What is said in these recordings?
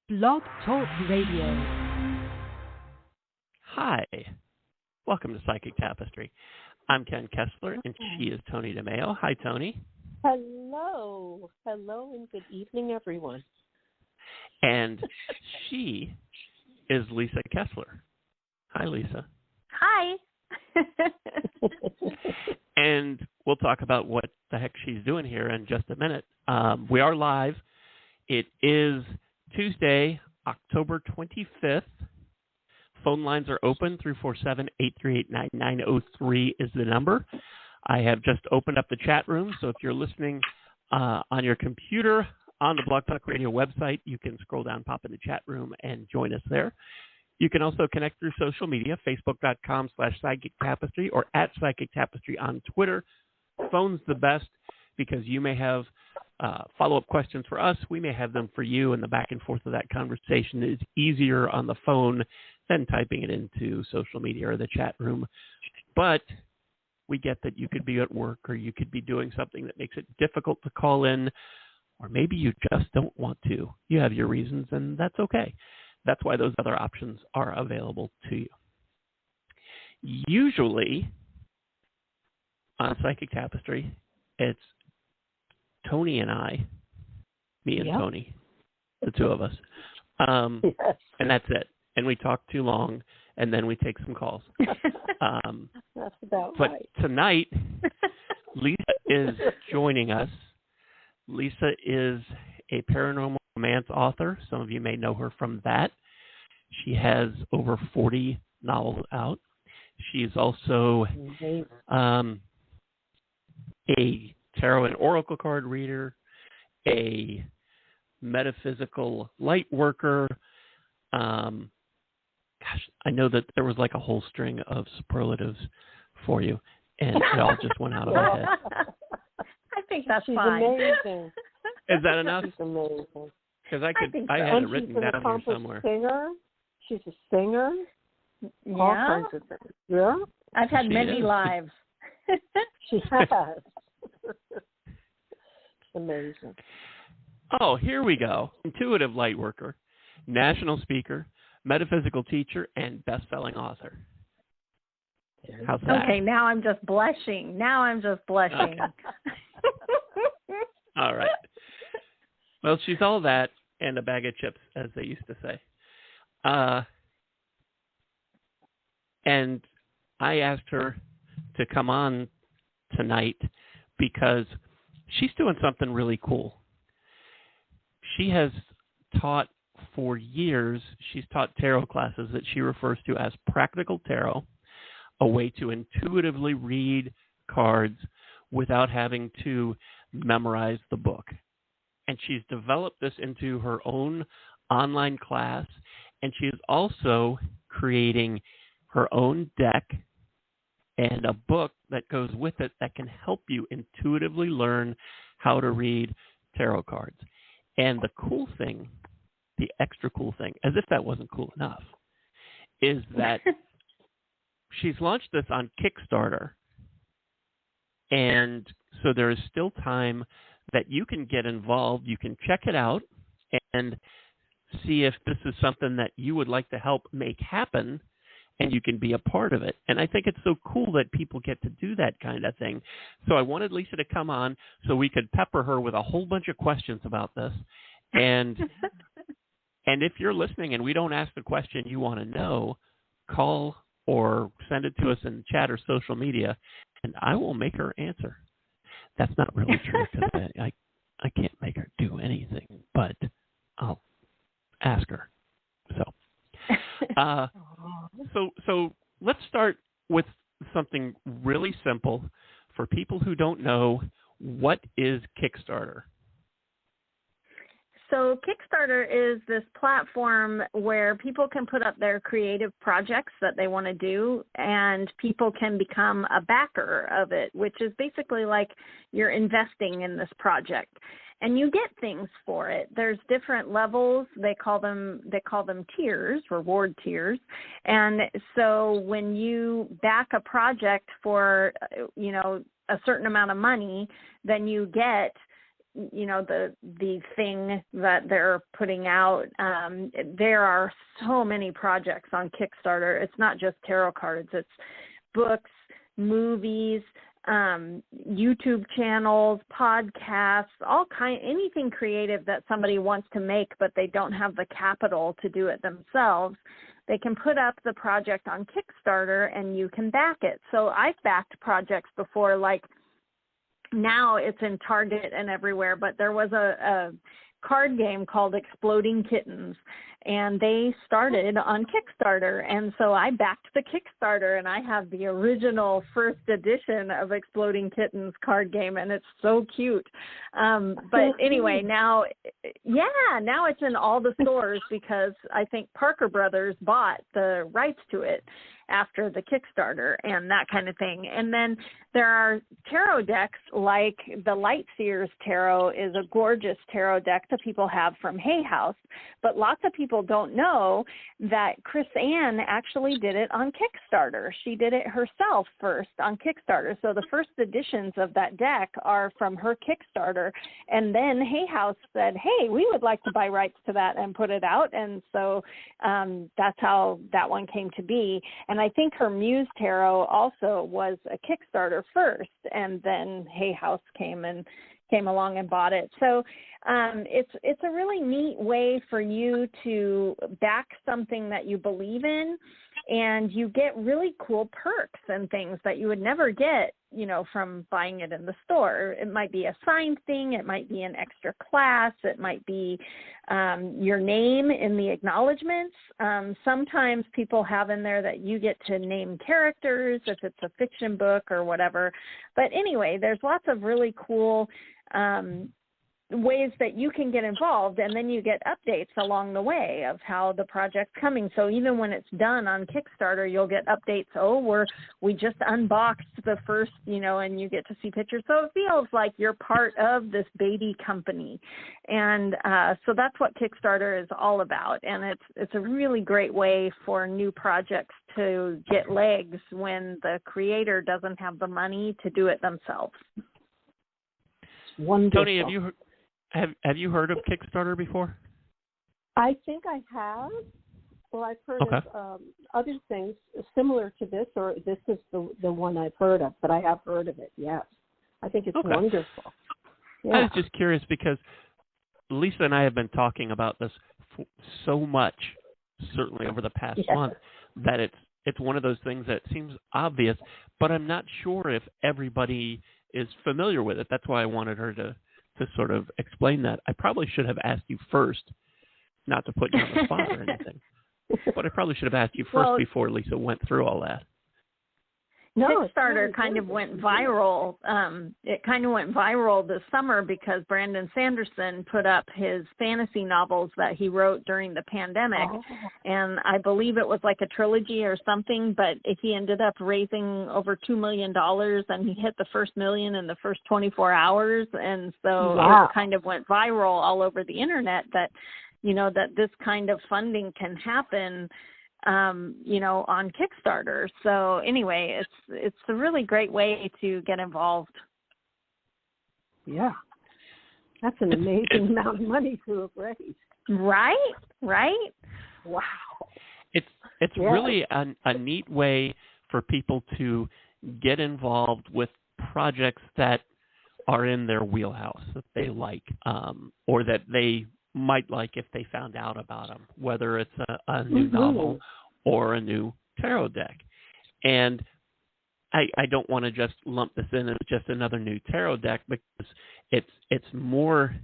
Blog Talk Radio. Hi, welcome to Psychic Tapestry. I'm Ken Kessler, and she is Toni DeMaio. Hi, Toni. Hello, and good evening, everyone. And she is Lisa Kessler. Hi, Lisa. Hi. And we'll talk about what the heck she's doing here in just a minute. We are live. It is Tuesday, October 25th. Phone lines are open. 347-838-9903 is the number. I have just opened up the chat room, so if you're listening on your computer on the Blog Talk Radio website, you can scroll down, pop in the chat room, and join us there. You can also connect through social media, facebook.com/Psychic Tapestry or @Psychic Tapestry on Twitter. Phone's the best because you may have follow-up questions for us. We may have them for you, and the back and forth of that conversation is easier on the phone than typing it into social media or the chat room. But we get that you could be at work or you could be doing something that makes it difficult to call in, or maybe you just don't want to. You have your reasons, and that's okay. That's why those other options are available to you. Usually, on Psychic Tapestry, it's Toni and I, me and Toni, the two of us. And that's it. And we talk too long, and then we take some calls. That's about but right. Tonight, Lisa is joining us. Lisa is a paranormal romance author. Some of you may know her from that. She has over 40 novels out. She's also a tarot and oracle card reader, a metaphysical light worker. I know that there was like a whole string of superlatives for you, and it all just went out of my head. I think that's She's fine. amazing. Is that enough? She's amazing. Because I so. had it written down here somewhere. Singer. She's a singer. Yeah. All kinds of things. Yeah. I've had She many is. lives. She has. Amazing. Oh, here we go. Intuitive light worker, national speaker, metaphysical teacher, and best-selling author. How's that? Okay, now I'm just blushing. Okay. All right. Well, she's all that and a bag of chips, as they used to say. And I asked her to come on tonight because she's doing something really cool. She has taught for years, she's taught tarot classes that she refers to as practical tarot, a way to intuitively read cards without having to memorize the book. And she's developed this into her own online class, and she is also creating her own deck and a book that goes with it that can help you intuitively learn how to read tarot cards. And the cool thing, the extra cool thing, as if that wasn't cool enough, is that she's launched this on Kickstarter. And so there is still time that you can get involved. You can check it out and see if this is something that you would like to help make happen, and you can be a part of it. And I think it's so cool that people get to do that kind of thing. So I wanted Lisa to come on so we could pepper her with a whole bunch of questions about this. And and if you're listening and we don't ask the question you want to know, call or send it to us in chat or social media, and I will make her answer. That's not really true because I can't make her do anything, but I'll ask her. So let's start with something really simple for people who don't know. What is Kickstarter? So Kickstarter is this platform where people can put up their creative projects that they want to do, and people can become a backer of it, which is basically like you're investing in this project. And you get things for it. There's different levels. They call them tiers, reward tiers. And so when you back a project for, a certain amount of money, then you get the thing that they're putting out. There are so many projects on Kickstarter. It's not just tarot cards. It's books, movies, YouTube channels, podcasts, anything creative that somebody wants to make, but they don't have the capital to do it themselves. They can put up the project on Kickstarter and you can back it. So I've backed projects before, like now it's in Target and everywhere, but there was a card game called Exploding Kittens, and they started on Kickstarter, and so I backed the Kickstarter, and I have the original first edition of Exploding Kittens card game, and it's so cute. But anyway, now it's in all the stores because I think Parker Brothers bought the rights to it after the Kickstarter and that kind of thing. And then there are tarot decks, like the Light Seers Tarot is a gorgeous tarot deck that people have from Hay House, but lots of people don't know that Chris Ann actually did it on Kickstarter. She did it herself first on Kickstarter. So the first editions of that deck are from her Kickstarter, and then Hay House said, hey, we would like to buy rights to that and put it out, and so that's how that one came to be. And I think her Muse Tarot also was a Kickstarter first, and then Hay House came along and bought it. So it's a really neat way for you to back something that you believe in, and you get really cool perks and things that you would never get, from buying it in the store. It might be a signed thing. It might be an extra class. It might be your name in the acknowledgments. Sometimes people have in there that you get to name characters if it's a fiction book or whatever. But anyway, there's lots of really cool ways that you can get involved, and then you get updates along the way of how the project's coming. So even when it's done on Kickstarter, you'll get updates. We just unboxed the first, and you get to see pictures. So it feels like you're part of this baby company. And so that's what Kickstarter is all about. And it's a really great way for new projects to get legs when the creator doesn't have the money to do it themselves. Wonderful. Toni, have you heard of Kickstarter before? I think I have. Well, I've heard of other things similar to this, or this is the one I've heard of, but I have heard of it, yes. I think it's wonderful. Yeah. I was just curious because Lisa and I have been talking about this so much, certainly over the past month, that it's one of those things that seems obvious, but I'm not sure if everybody is familiar with it. That's why I wanted her to sort of explain that. I probably should have asked you first, not to put you on the spot or anything, but I probably should have asked you first before Lisa went through all that. Kickstarter kind of went viral. It kind of went viral this summer because Brandon Sanderson put up his fantasy novels that he wrote during the pandemic. And I believe it was like a trilogy or something, but he ended up raising over $2 million, and he hit the first $1 million in the first 24 hours. And so it kind of went viral all over the internet that, that this kind of funding can happen on Kickstarter. So anyway, it's a really great way to get involved. Yeah. That's an amazing amount of money to have raised. Right? Wow. It's really a neat way for people to get involved with projects that are in their wheelhouse that they like, or that they might like if they found out about them, whether it's a new novel or a new tarot deck. And I don't want to just lump this in as just another new tarot deck, because it's more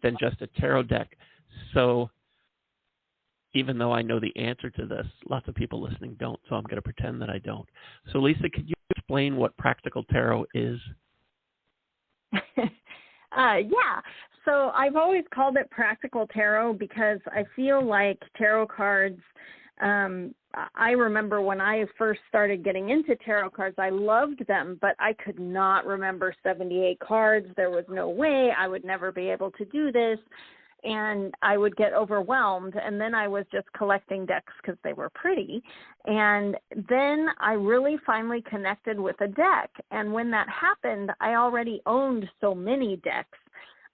than just a tarot deck. So even though I know the answer to this, lots of people listening don't, so I'm going to pretend that I don't. So Lisa, could you explain what practical tarot is? Yeah. So I've always called it practical tarot because I feel like tarot cards, I remember when I first started getting into tarot cards, I loved them, but I could not remember 78 cards. There was no way I would never be able to do this, and I would get overwhelmed. And then I was just collecting decks because they were pretty. And then I really finally connected with a deck. And when that happened, I already owned so many decks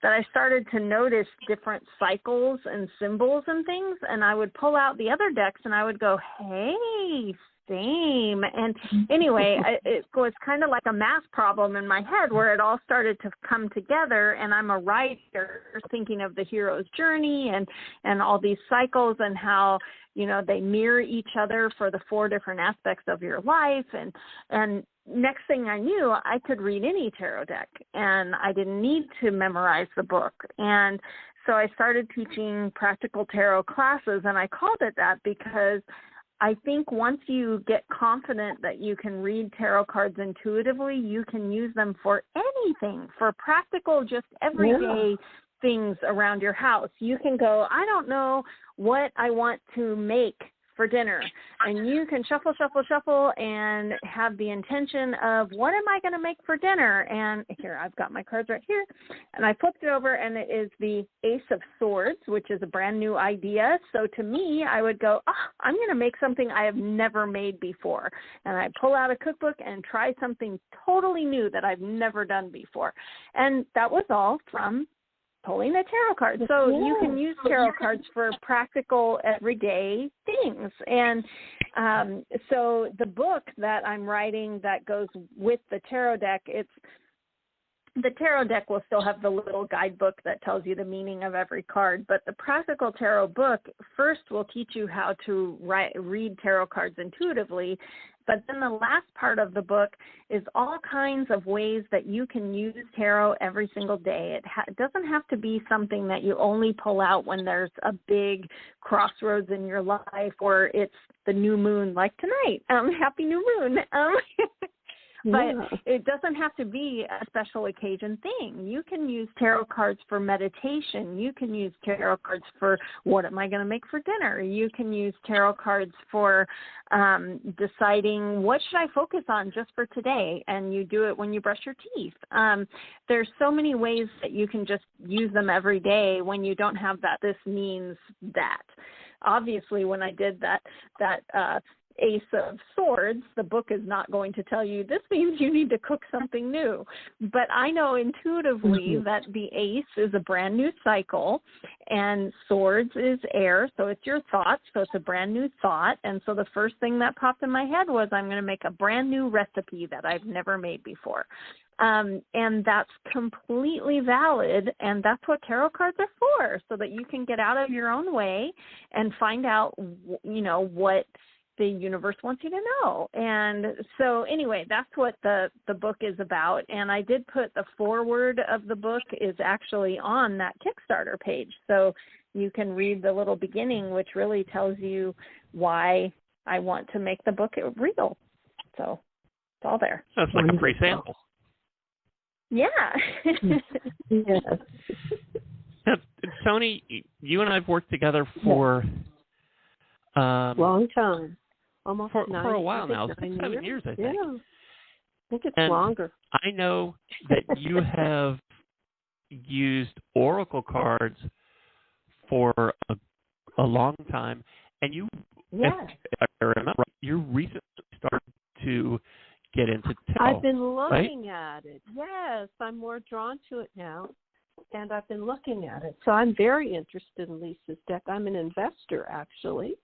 that I started to notice different cycles and symbols and things, and I would pull out the other decks and I would go, hey, same. And anyway, it was kind of like a math problem in my head where it all started to come together, and I'm a writer thinking of the hero's journey and all these cycles and how, you know, they mirror each other for the 4 different aspects of your life. And next thing I knew, I could read any tarot deck, and I didn't need to memorize the book. And so I started teaching practical tarot classes, and I called it that because I think once you get confident that you can read tarot cards intuitively, you can use them for anything, for practical, just everyday things around your house. You can go, I don't know what I want to make for dinner, and you can shuffle, and have the intention of, what am I going to make for dinner? And here, I've got my cards right here, and I flipped it over, and it is the Ace of Swords, which is a brand new idea. So to me, I would go, I'm going to make something I have never made before, and I pull out a cookbook and try something totally new that I've never done before. And that was all from pulling a tarot card. So you can use tarot cards for practical, everyday things. And so the book that I'm writing that goes with the tarot deck, the tarot deck will still have the little guidebook that tells you the meaning of every card, but the practical tarot book first will teach you how to read tarot cards intuitively. But then the last part of the book is all kinds of ways that you can use tarot every single day. It doesn't have to be something that you only pull out when there's a big crossroads in your life, or it's the new moon like tonight. Happy new moon. But it doesn't have to be a special occasion thing. You can use tarot cards for meditation. You can use tarot cards for, what am I going to make for dinner? You can use tarot cards for deciding, what should I focus on just for today? And you do it when you brush your teeth. There's so many ways that you can just use them every day when you don't have that this means that. Obviously, when I did that Ace of Swords, the book is not going to tell you this means you need to cook something new. But I know intuitively that the Ace is a brand new cycle, and Swords is air, so it's your thoughts, so it's a brand new thought. And so the first thing that popped in my head was, I'm going to make a brand new recipe that I've never made before. And that's completely valid, and that's what tarot cards are for, so that you can get out of your own way and find out, you know, what the universe wants you to know. And so anyway, that's what the book is about. And I did put the foreword of the book is actually on that Kickstarter page. So you can read the little beginning, which really tells you why I want to make the book real. So it's all there. That's like a free sample. Yeah. Yes. Now, Toni, you and I have worked together for long time. Almost for a 9 while now, 7 years, I think. Yeah, I think it's and longer. I know that you have used oracle cards for a long time, and you, if I remember, you recently started to get into tarot. I've been looking at it. Yes, I'm more drawn to it now, and I've been looking at it. So I'm very interested in Lisa's deck. I'm an investor, actually.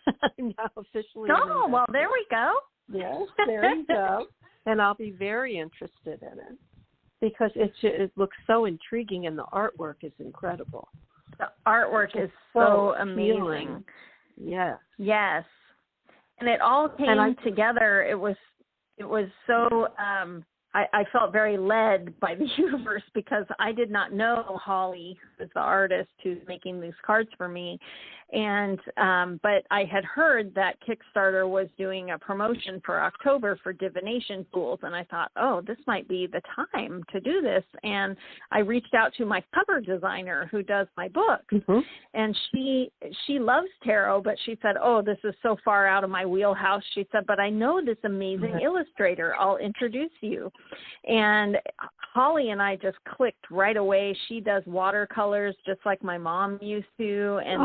I'm now officially. Oh, well, there we go. Yes, there you go. And I'll be very interested in it because it looks so intriguing, and the artwork is incredible. The artwork is so amazing. Appealing. Yes. Yes. And it all came together. It was so I felt very led by the universe because I did not know Holly, who's the artist who's making these cards for me. And but I had heard that Kickstarter was doing a promotion for October for divination schools, and I thought, oh, this might be the time to do this. And I reached out to my cover designer who does my books, and she loves tarot, but she said, oh, this is so far out of my wheelhouse. She said, but I know this amazing illustrator. I'll introduce you. And Holly and I just clicked right away. She does watercolors just like my mom used to, and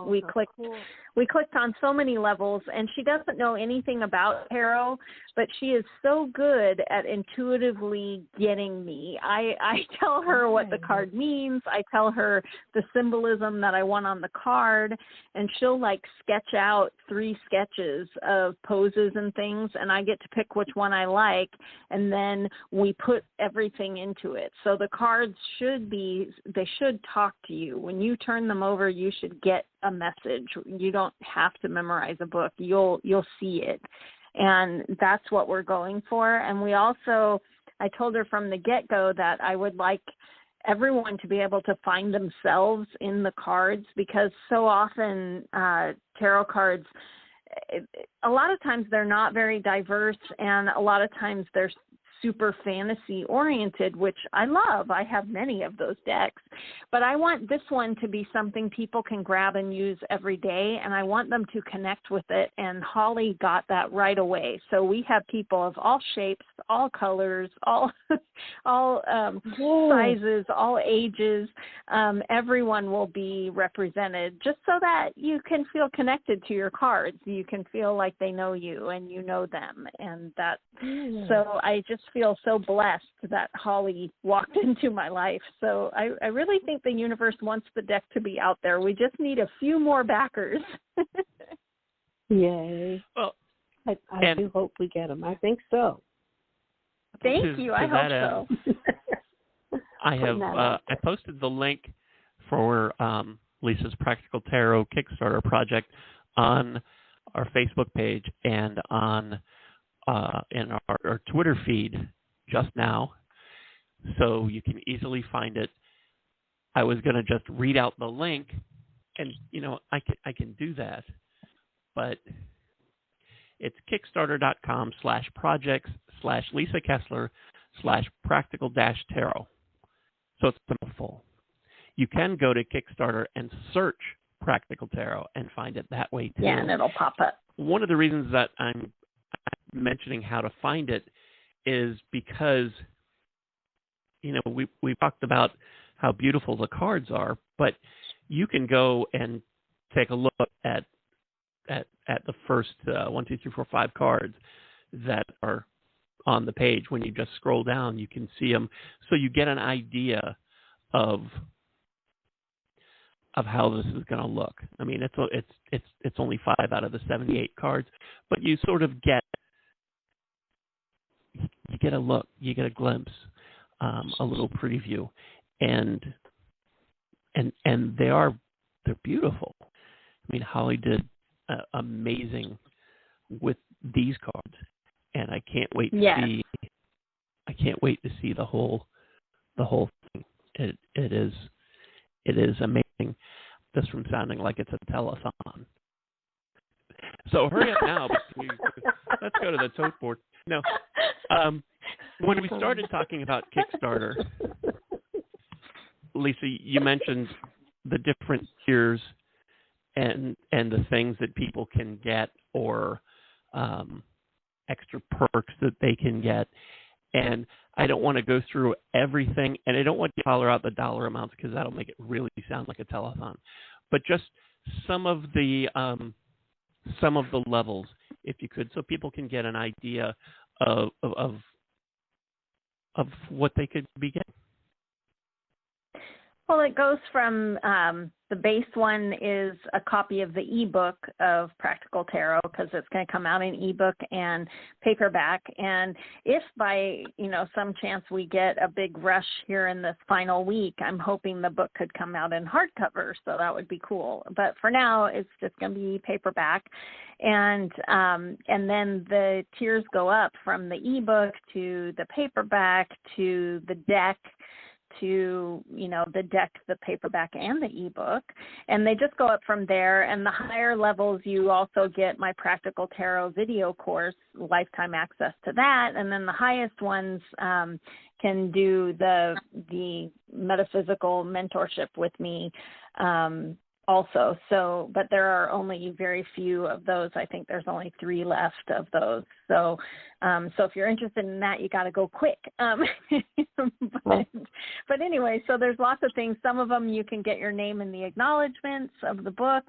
we clicked. Cool. We clicked on so many levels, and she doesn't know anything about tarot, but she is so good at intuitively getting me. I tell her what the card means. I tell her the symbolism that I want on the card, and she'll like sketch out 3 sketches of poses and things, and I get to pick which one I like, and then we put everything into it. So the cards should talk to you. When you turn them over, you should get a message. You don't have to memorize a book. You'll see it. And that's what we're going for. And we also, I told her from the get-go that I would like everyone to be able to find themselves in the cards, because so often tarot cards, a lot of times they're not very diverse, and a lot of times they're super fantasy oriented, which I love. I have many of those decks, but I want this one to be something people can grab and use every day, and I want them to connect with it, and Holly got that right away. So we have people of all shapes, all colors, all sizes, all ages. Everyone will be represented, just so that you can feel connected to your cards. You can feel like they know you and you know them, and that. So I just feel so blessed that Holly walked into my life. So I really think the universe wants the deck to be out there. We just need a few more backers. Yay. Well, I do hope we get them. I think so. Thank you. I hope so. I posted the link for Lisa's Practical Tarot Kickstarter project on our Facebook page and on in our Twitter feed just now, so you can easily find it. I was going to just read out the link, and I can do that, but it's kickstarter.com/projects/Lisa Kessler/practical-tarot. So it's a mouthful. You can go to Kickstarter and search Practical Tarot and find it that way too. Yeah, and it'll pop up. One of the reasons that I'm mentioning how to find it is because we talked about how beautiful the cards are, but you can go and take a look at the first 1, 2, 3, 4, 5 cards that are on the page. When you just scroll down, you can see them, so you get an idea of how this is going to look. I mean, it's only 5 out of the 78 cards, but you sort of get a look, you get a glimpse, a little preview, and they're beautiful. I mean, Holly did amazing with these cards, and I can't wait to see. I can't wait to see the whole thing. It is amazing, just from sounding like it's a telethon. So hurry up now. Let's go to the tote board. No. When we started talking about Kickstarter, Lisa, you mentioned the different tiers and the things that people can get, or extra perks that they can get. And I don't want to go through everything, and I don't want to holler out the dollar amounts because that'll make it really sound like a telethon. But just some of the levels, if you could, so people can get an idea of what they could be getting. Well, it goes from the base one is a copy of the ebook of Practical Tarot, because it's going to come out in ebook and paperback. And if by some chance we get a big rush here in this final week, I'm hoping the book could come out in hardcover, so that would be cool. But for now, it's just going to be paperback. And then the tiers go up from the ebook to the paperback to the deck, to the deck, the paperback, and the ebook, and they just go up from there. And the higher levels, you also get my Practical Tarot video course, lifetime access to that. And then the highest ones can do the Metaphysical mentorship with me also. So, but there are only very few of those. I think there's only 3 left of those. So, so if you're interested in that, you got to go quick. But anyway, so there's lots of things. Some of them you can get your name in the acknowledgments of the book.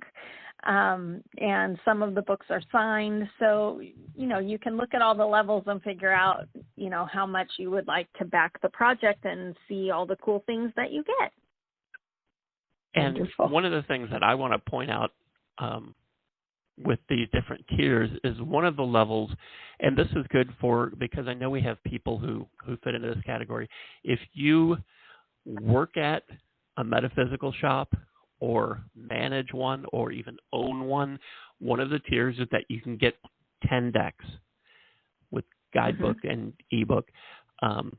And some of the books are signed. So, you can look at all the levels and figure out, how much you would like to back the project and see all the cool things that you get. And Wonderful. one of the things that I want to point out with these different tiers is one of the levels, and this is good because I know we have people who fit into this category. If you work at a metaphysical shop or manage one or even own one of the tiers is that you can get 10 decks with guidebook and ebook. So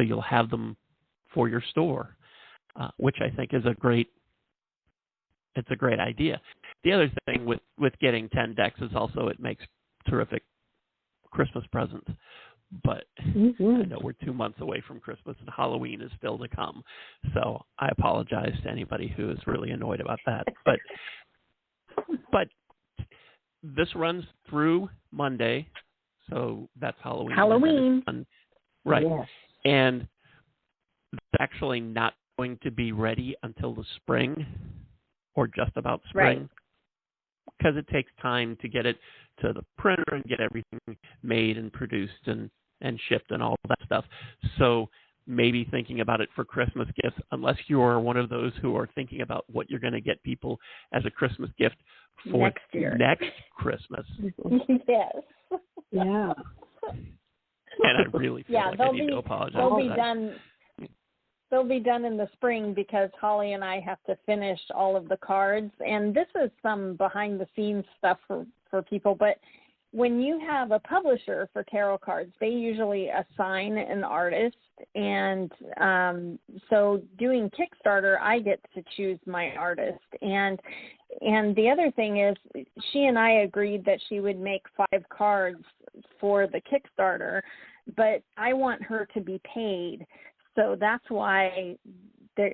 you'll have them for your store, which I think is a great idea. The other thing with getting 10 decks is also it makes terrific Christmas presents. But I know we're 2 months away from Christmas and Halloween is still to come. So I apologize to anybody who is really annoyed about that. But this runs through Monday. So that's Halloween. Halloween. Right. Yes. And it's actually not going to be ready until the spring or just about spring. Because it takes time to get it to the printer and get everything made and produced and shipped and all that stuff. So maybe thinking about it for Christmas gifts, unless you are one of those who are thinking about what you're going to get people as a Christmas gift for next Christmas. Yes. Yeah. And I really feel like I need to apologize. They'll be done in the spring because Holly and I have to finish all of the cards. And this is some behind the scenes stuff for people. But when you have a publisher for tarot cards, they usually assign an artist. And so doing Kickstarter, I get to choose my artist. And the other thing is she and I agreed that she would make 5 cards for the Kickstarter, but I want her to be paid. So that's why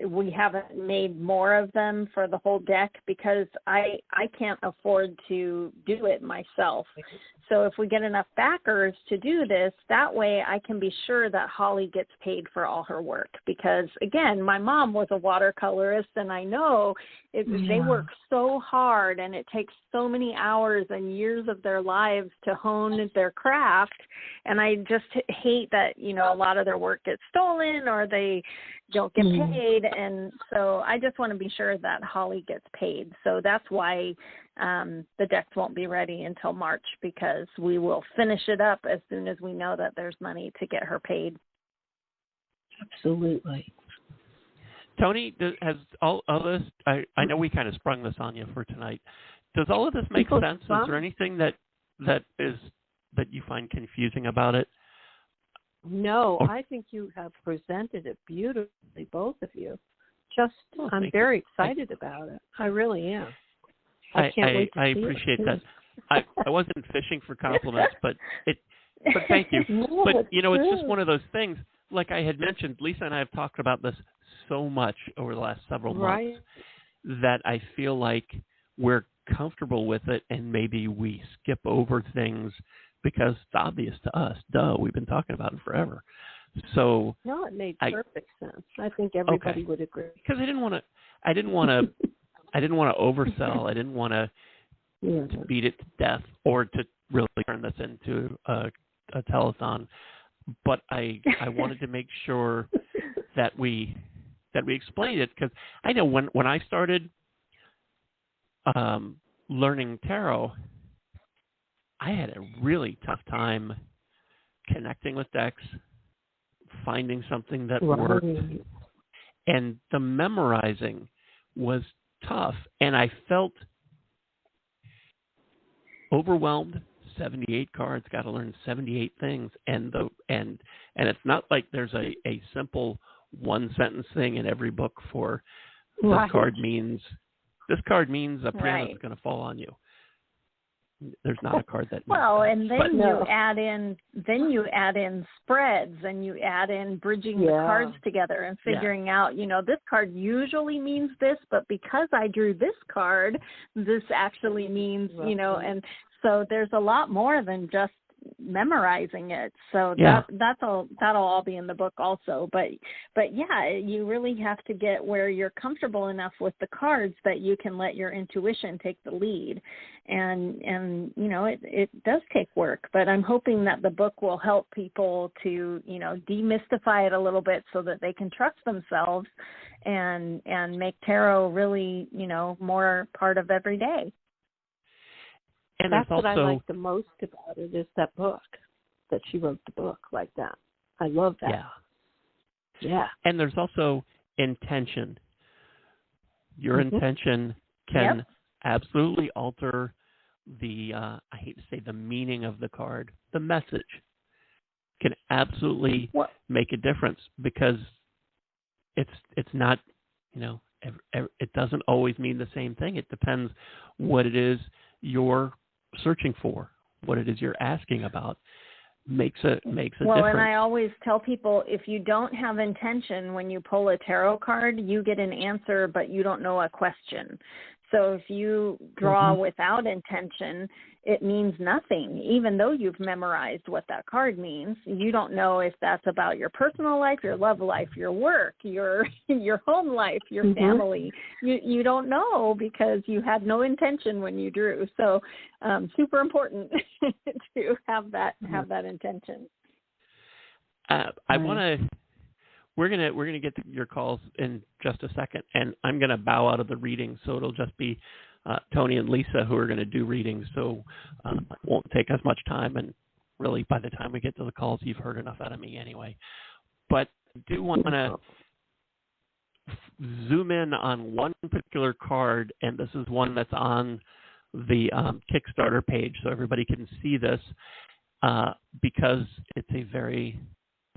we haven't made more of them for the whole deck because I can't afford to do it myself. So if we get enough backers to do this, that way I can be sure that Holly gets paid for all her work. Because, again, my mom was a watercolorist, and I know they work so hard, and it takes so many hours and years of their lives to hone their craft. And I just hate that, a lot of their work gets stolen or they don't get paid. And so I just want to be sure that Holly gets paid. So that's why the decks won't be ready until March, because we will finish it up as soon as we know that there's money to get her paid. Absolutely. Toni, has all of this, I know we kind of sprung this on you for tonight. Does all of this make sense? Is there anything that you find confusing about it? No, I think you have presented it beautifully, both of you. I'm very excited about it. I really am. I can't wait to see appreciate it. that. I wasn't fishing for compliments, but thank you. No, but it's true. just one of those things. Like I had mentioned, Lisa and I have talked about this so much over the last several months that I feel like we're comfortable with it, and maybe we skip over things because it's obvious to us. Duh, we've been talking about it forever. So no, it made perfect sense. I think everybody would agree. Because I didn't want to oversell. I didn't want to beat it to death or to really turn this into a telethon. But I wanted to make sure that we explained it, because I know when I started learning tarot, I had a really tough time connecting with decks, finding something that worked, and the memorizing was tough, and I felt overwhelmed. 78 cards, got to learn 78 things, and it's not like there's a simple one sentence thing in every book for this card means a piano is going to fall on you. There's not a card that. Well, means and then you add in spreads, and you add in bridging the cards together and figuring out, this card usually means this, but because I drew this card, this actually means, and so there's a lot more than just memorizing it. So that'll all be in the book also. But you really have to get where you're comfortable enough with the cards that you can let your intuition take the lead. And it does take work, but I'm hoping that the book will help people to, demystify it a little bit so that they can trust themselves and make tarot really, more part of every day. And that's also, what I like the most about it is that book, that she wrote the book like that. I love that. Yeah. And there's also intention. Your intention can absolutely alter the, I hate to say the meaning of the card, the message can absolutely make a difference, because it's not, it doesn't always mean the same thing. It depends what it is you're searching for, what it is you're asking about, makes a difference. And I always tell people, if you don't have intention when you pull a tarot card, you get an answer, but you don't know a question. So if you draw without intention, it means nothing. Even though you've memorized what that card means, you don't know if that's about your personal life, your love life, your work, your home life, your family. You don't know because you had no intention when you drew. So super important to have that intention. I want to. We're gonna get to your calls in just a second, and I'm gonna bow out of the reading, so it'll just be Toni and Lisa who are gonna do readings. So it won't take as much time, and really by the time we get to the calls, you've heard enough out of me anyway. But I do want to zoom in on one particular card, and this is one that's on the Kickstarter page, so everybody can see this because it's a very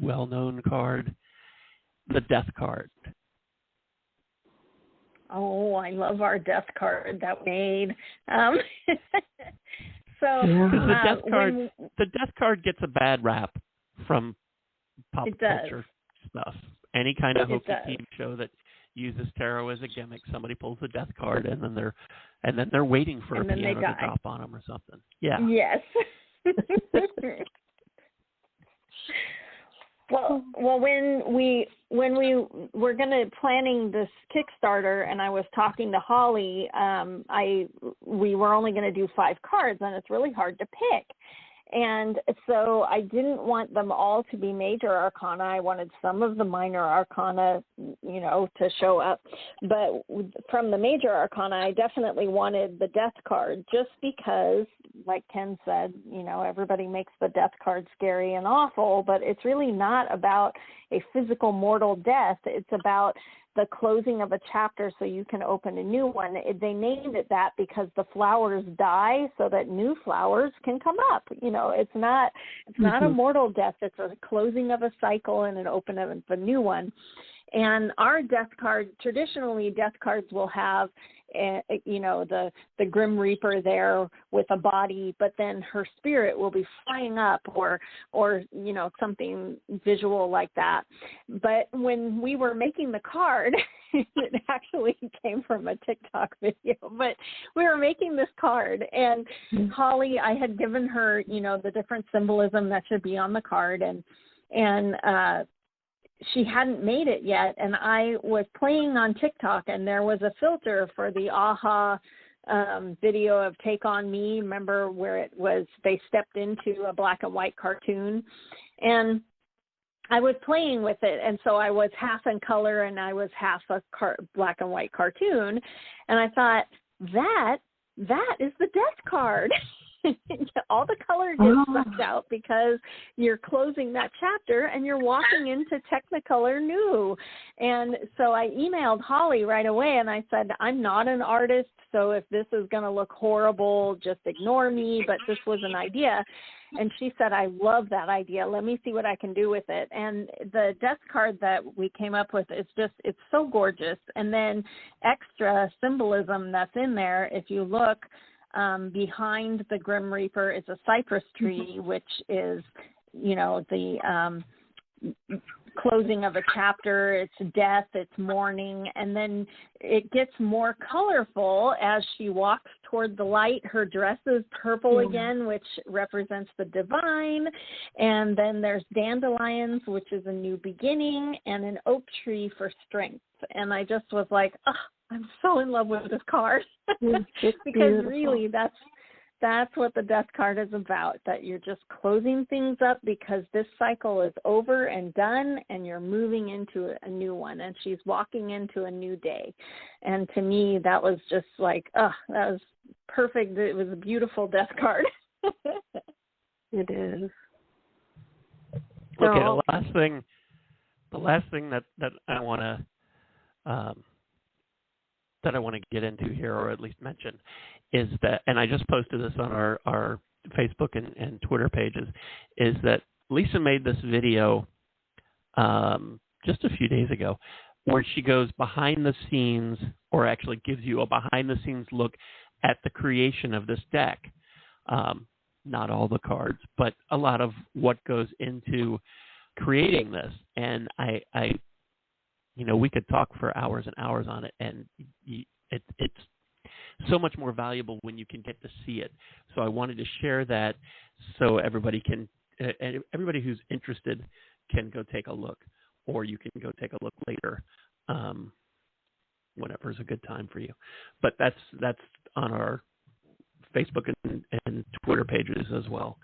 well-known card. The Death card. Oh, I love our Death card that we made. The Death card gets a bad rap from pop culture stuff. Any kind of hokey TV show that uses tarot as a gimmick, somebody pulls the Death card, and then they're waiting for a piano to drop on them or something. Yeah. Yes. Well, when we were planning this Kickstarter, and I was talking to Holly, we were only going to do 5 cards, and it's really hard to pick. And so I didn't want them all to be major arcana. I wanted some of the minor arcana, to show up. But from the major arcana, I definitely wanted the Death card, just because, like Ken said, everybody makes the Death card scary and awful, but it's really not about a physical mortal death. It's about the closing of a chapter so you can open a new one. They named it that because the flowers die so that new flowers can come up. It's not a mortal death. It's a closing of a cycle and an opening of a new one. And our Death card, traditionally Death cards will have, the Grim Reaper there with a body, but then her spirit will be flying up or something visual like that. But when we were making the card, it actually came from a TikTok video, but we were making this card, and Holly, I had given her, the different symbolism that should be on the card, and she hadn't made it yet, and I was playing on TikTok, and there was a filter for the AHA video of Take On Me. Remember where it was, they stepped into a black and white cartoon, and I was playing with it, and so I was half in color and I was half a black and white cartoon, and I thought, that is the Death card. All the color gets sucked out because you're closing that chapter and you're walking into Technicolor New. And so I emailed Holly right away and I said, I'm not an artist, so if this is going to look horrible, just ignore me, but this was an idea. And she said, I love that idea. Let me see what I can do with it. And the Death card that we came up with is it's so gorgeous. And then extra symbolism that's in there, if you look, behind the Grim Reaper is a cypress tree, which is, the closing of a chapter. It's death, it's mourning, and then it gets more colorful as she walks toward the light. Her dress is purple again, which represents the divine, and then there's dandelions, which is a new beginning, and an oak tree for strength. And I just was like, oh, I'm so in love with this card. Because beautiful. Really that's what the death card is about, that you're just closing things up because this cycle is over and done and you're moving into a new one, and she's walking into a new day. And to me, that was just like, that was perfect. It was a beautiful death card. It is. Okay, the last thing that I want to get into here, or at least mention, is that, and I just posted this on our Facebook and Twitter pages, is that Lisa made this video just a few days ago where she goes behind the scenes, or actually gives you a behind the scenes look at the creation of this deck. Not all the cards, but a lot of what goes into creating this. And I we could talk for hours and hours on it, and it's so much more valuable when you can get to see it. So I wanted to share that so everybody who's interested can go take a look, or you can go take a look later, whenever is a good time for you. But that's on our Facebook and Twitter pages as well.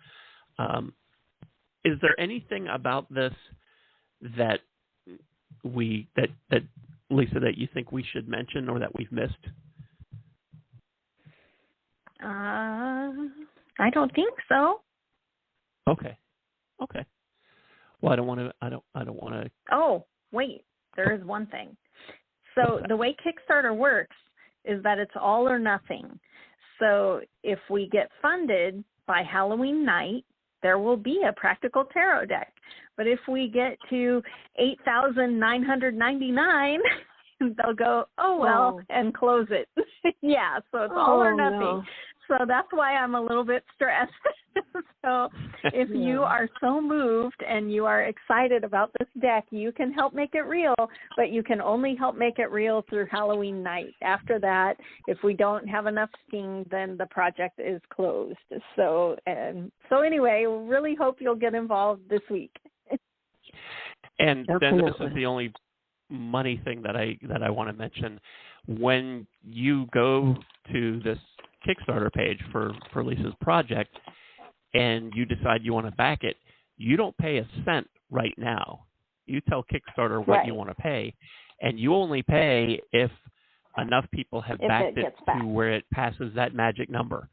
Is there anything about this that Lisa, that you think we should mention or that we've missed? I don't think so. Okay. Well, I don't want to. Oh, wait. There is one thing. So the way Kickstarter works is that it's all or nothing. So if we get funded by Halloween night, there will be a practical tarot deck. But if we get to 8,999, they'll go, and close it. Yeah, so it's all or nothing. No. So that's why I'm a little bit stressed. So if you are so moved and you are excited about this deck, you can help make it real, but you can only help make it real through Halloween night. After that, if we don't have enough steam, then the project is closed. So anyway, really hope you'll get involved this week. And then this is the only money thing that I want to mention. When you go to this Kickstarter page for Lisa's project and you decide you want to back it, you don't pay a cent right now. You tell Kickstarter what you want to pay, and you only pay if enough people have backed it to where it passes that magic number.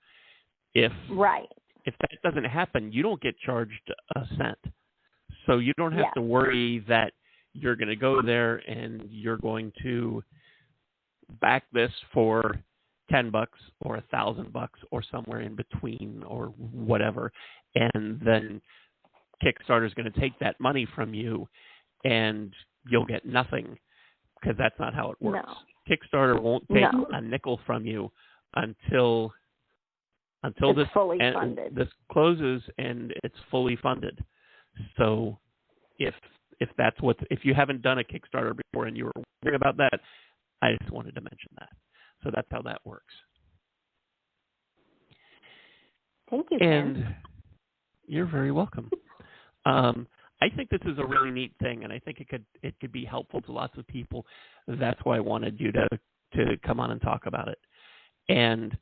If that doesn't happen, you don't get charged a cent. So you don't have to worry that you're going to go there and you're going to back this for $10 or $1,000 or somewhere in between or whatever, and then Kickstarter is going to take that money from you and you'll get nothing, because that's not how it works. No. Kickstarter won't take a nickel from you until this fully funded. This closes and it's fully funded. So if you haven't done a Kickstarter before and you were wondering about that, I just wanted to mention that. So that's how that works. Thank you, and Ken. You're very welcome. I think this is a really neat thing, and I think it could be helpful to lots of people. That's why I wanted you to come on and talk about it. And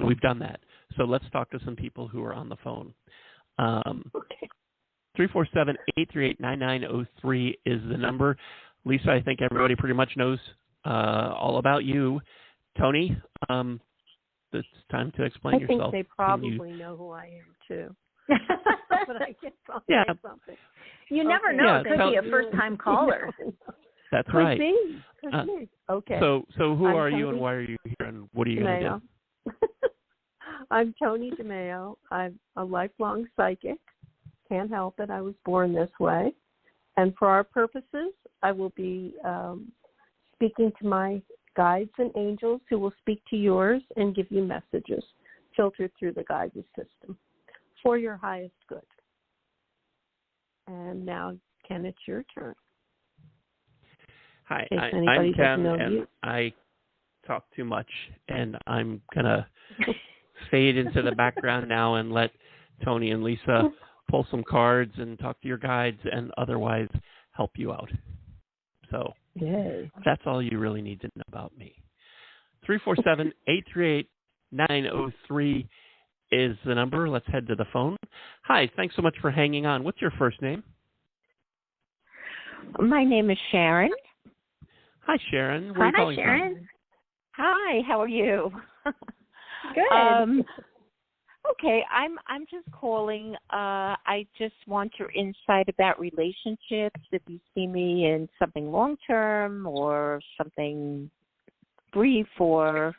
we've done that. So let's talk to some people who are on the phone. 347-838-9903 is the number. Lisa, I think everybody pretty much knows all about you. Toni, it's time to explain yourself. I think they probably know who I am, too. But I guess I'll say something. You never know. It could be a first-time caller. That's right. Could be. Okay. So who are you and why are you here and what are you going to do? I'm Toni DeMaio. I'm a lifelong psychic. Can't help it. I was born this way. And for our purposes, I will be speaking to my guides and angels who will speak to yours and give you messages filtered through the guidance system for your highest good. And now, Ken, it's your turn. Hi, I'm Ken, and I talk too much, and I'm going to fade into the background now and let Toni and Lisa pull some cards and talk to your guides and otherwise help you out. So that's all you really need to know about me. 347-838-903 is the number. Let's head to the phone. Hi, thanks so much for hanging on. What's your first name? My name is Sharon. Hi, Sharon. Where are you calling Sharon. from? Hi, how are you? Good. Okay, I'm just calling. I just want your insight about relationships. If you see me in something long term or something brief, or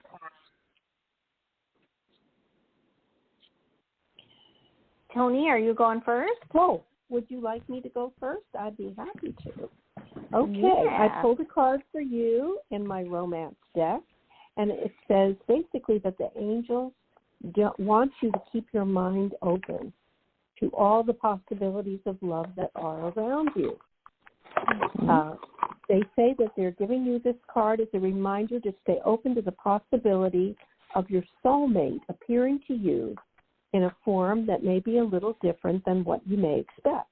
Toni, are you going first? Oh, would you like me to go first? I'd be happy to. Okay, Yeah. I pulled a card for you in my romance deck, and it says basically that the angels want you to keep your mind open to all the possibilities of love that are around you. They say that they're giving you this card as a reminder to stay open to the possibility of your soulmate appearing to you in a form that may be a little different than what you may expect.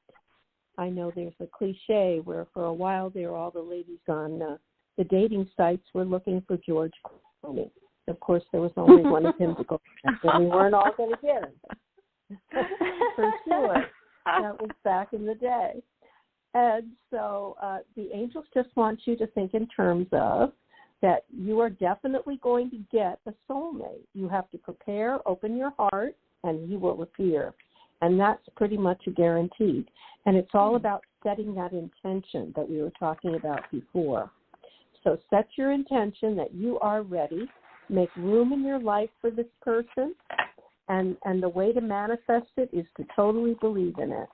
I know there's a cliche where for a while there, all the ladies on the dating sites were looking for George Clooney. Of course, there was only one of him to go after, and we weren't all going to get him. For sure. That was back in the day. And so the angels just want you to think in terms of that you are definitely going to get a soulmate. You have to prepare, open your heart, and he will appear. And that's pretty much a guarantee. And it's all about setting that intention that we were talking about before. So set your intention that you are ready. Make room in your life for this person. And the way to manifest it is to totally believe in it.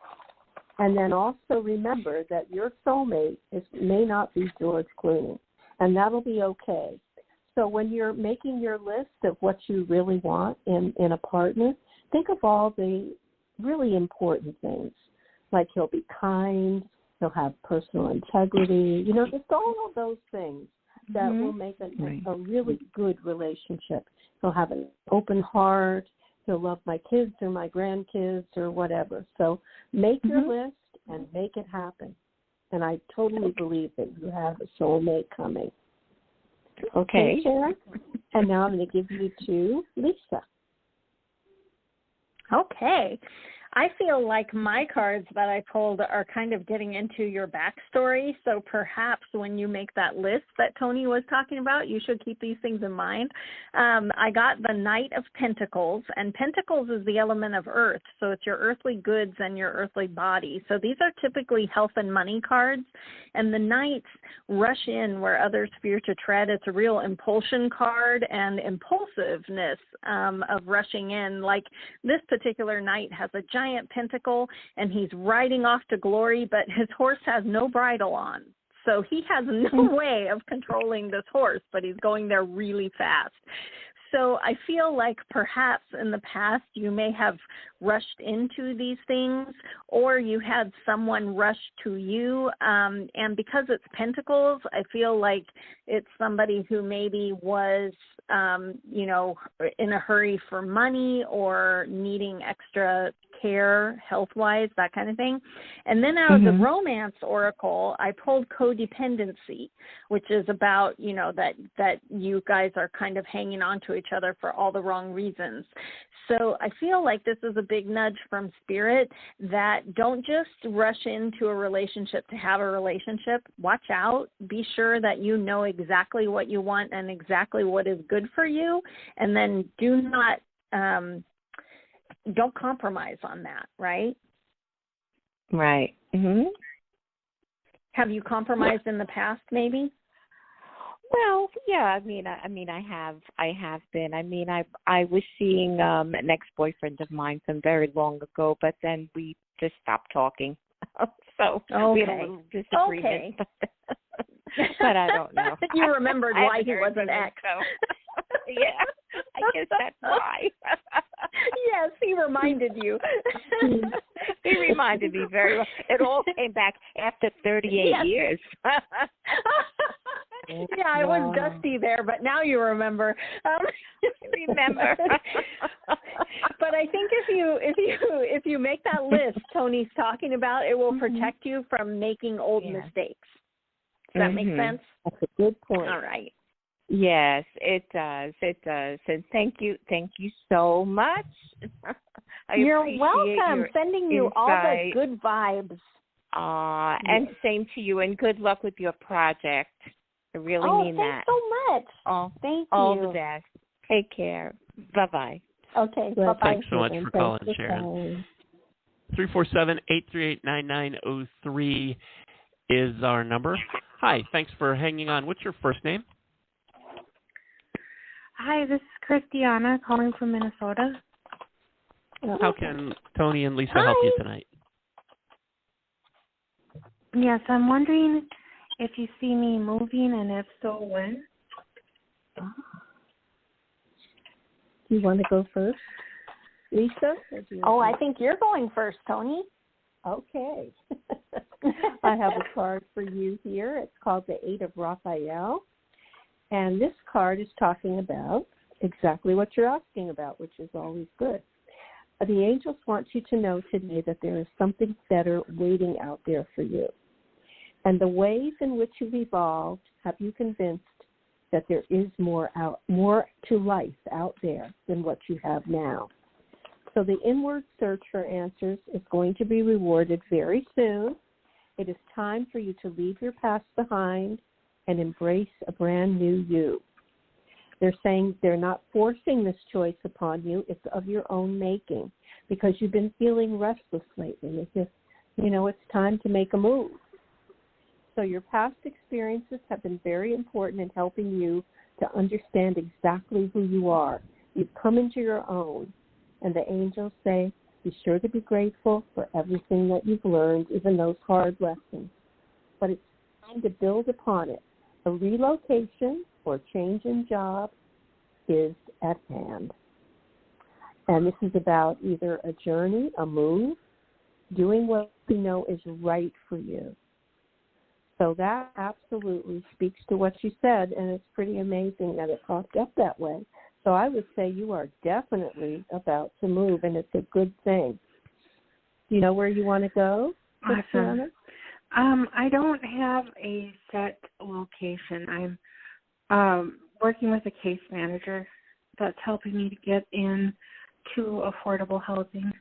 And then also remember that your soulmate may not be George Clooney. And that'll be okay. So when you're making your list of what you really want in a partner, think of all the really important things, like he'll be kind, he'll have personal integrity, just all of those things that will make a really good relationship. He'll have an open heart, he'll love my kids or my grandkids or whatever. So make your list and make it happen. And I totally believe that you have a soulmate coming. Okay, Sharon? And now I'm going to give you to Lisa. Okay. I feel like my cards that I pulled are kind of getting into your backstory. So perhaps when you make that list that Toni was talking about, you should keep these things in mind. I got the Knight of Pentacles, and Pentacles is the element of earth. So it's your earthly goods and your earthly body. So these are typically health and money cards. And the Knights rush in where others fear to tread. It's a real impulsion card and impulsiveness of rushing in. Like this particular Knight has a giant pentacle, and he's riding off to glory, but his horse has no bridle on. So he has no way of controlling this horse, but he's going there really fast. So I feel like perhaps in the past you may have rushed into these things, or you had someone rush to you. And because it's pentacles, I feel like it's somebody who maybe was, in a hurry for money or needing extra care health-wise, that kind of thing. And then out of the romance oracle, I pulled codependency, which is about, that you guys are kind of hanging on to each other for all the wrong reasons. So I feel like this is a big nudge from Spirit that don't just rush into a relationship to have a relationship. Watch out. Be sure that you know exactly what you want and exactly what is good for you. And then do not, don't compromise on that, right? Right. Have you compromised in the past, maybe? Well, yeah. I have been. I was seeing an ex-boyfriend of mine from very long ago, but then we just stopped talking. So we had a little disagreement. but I don't know. You remembered why he wasn't X. X. So. Yeah, I guess that's why. Yes, he reminded you. He reminded me very well. It all came back after 38 years. Yeah, it was dusty there, but now you remember. Remember. But I think if you make that list Tony's talking about, it will protect you from making old mistakes. Does that make sense? That's a good point. All right. Yes, it does. It does. And thank you so much. You're welcome. Sending you all the good vibes. And same to you. And good luck with your project. I really mean that. Oh, thanks so much. Thank you. All the best. Take care. Bye-bye. Okay, bye-bye. Thanks so much for calling, Sharon. 347-838-9903 is our number. Hi, thanks for hanging on. What's your first name? Hi, this is Christiana calling from Minnesota. How can Toni and Lisa help you tonight? Yes, I'm wondering if you see me moving, and if so, when? Do you want to go first, Lisa? I think you're going first, Toni. Okay. I have a card for you here. It's called the Eight of Raphael. And this card is talking about exactly what you're asking about, which is always good. The angels want you to know today that there is something better waiting out there for you. And the ways in which you've evolved have you convinced that there is more to life out there than what you have now. So the inward search for answers is going to be rewarded very soon. It is time for you to leave your past behind and embrace a brand new you. They're saying they're not forcing this choice upon you. It's of your own making because you've been feeling restless lately. It's just, it's time to make a move. So your past experiences have been very important in helping you to understand exactly who you are. You've come into your own. And the angels say, be sure to be grateful for everything that you've learned, even those hard lessons. But it's time to build upon it. A relocation or change in job is at hand. And this is about either a journey, a move, doing what you know is right for you. So that absolutely speaks to what you said, and it's pretty amazing that it popped up that way. So I would say you are definitely about to move, and it's a good thing. Do you know where you want to go? Awesome. I don't have a set location. I'm working with a case manager that's helping me to get into affordable housing.